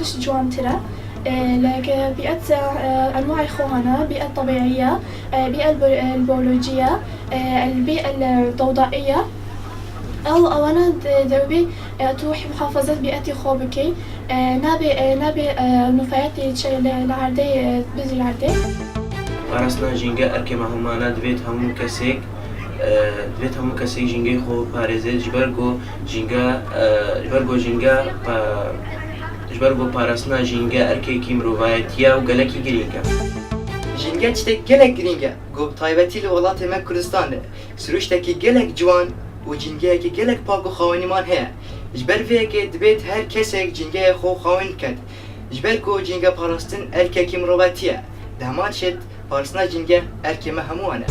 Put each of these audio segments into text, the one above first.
تش جوانترة لك بيئة أنواع خوانا، بيئة طبيعية، بيئة البيولوجية، البيئة الضوضائية. أو أنا دربي تروح محافظة بيئتي خوبكي نابي نفاياتي شيء العردي بزي العردي. پاراستنا جینگە ئەرکێمە هەمانە دەبێت هەموو کەسێک ژینگەی خۆ پارێزێت ژبەرگۆ پاراستنا ژینگە ئەرکێکی مرۆڤایەتیە و گەلەکی گرینگە. ژینگە شتێک گەلێک گرینگە گۆ تایبەتی لە وڵاتی me کوردستانە سروشتێکی گەلێک جوان و جینگەیەکی گەلێک پاک و خاوەنیمان هەیە. ji ber vê yekê dibêt her kesek cîngeyê xwe xawin biket ji ber ku cînge parastin erkekî mirovî ye. Di heman şet parastina cînge erkê me hemû wan e.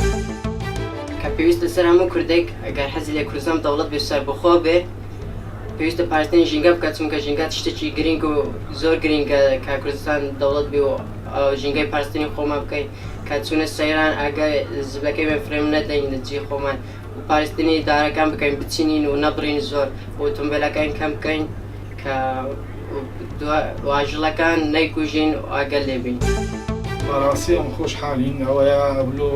Ka pêwîst li ser hemû Kurdek eger hezî lê Kurdistan dewlet bê serbixwe bê pêwîst e parastinê jînge bike çونکە jînge tiştekî girîng û zor girîng e ka Kurdistan dewlet bê û jîngeyê parastinê xwe me bike ka çûne seyran eger zibekê bên firêm nedeyn li cî xwe me û parastinê darekan bikein biçînîn û nebirîn zor û tembêlekan kem bikein ka واجلەکان نەیکوژین و ئاگەر لێبین. بەڕاستی ئەم خۆشحاڵین ئەوەیە بلو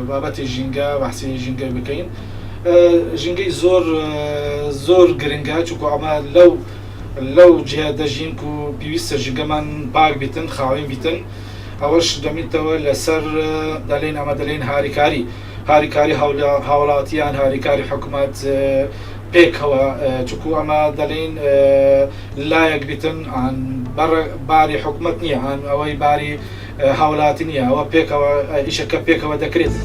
بابەتی ژینگە بەحسی ژینگە بکەین. ژینگەی زۆر گرنگە چونکە ئەمە لەو جهە دەژین و پێویستە ژینگەمان پاک بیتن خاوین بیتن ئەوەش دەمێتەوە لەسەر دەڵێن ئەمە دەڵێن هاریکاری هاوڵاتیان هاریکاری حکوومەت پێکەوە چکو ئەمە دەڵێن لایەک بیتن باری حکوومەت نییە ئەوەی باری هاوڵاتی نییە ئەوە پێکەوە ئیشەکە پێکەوە دەکرێت.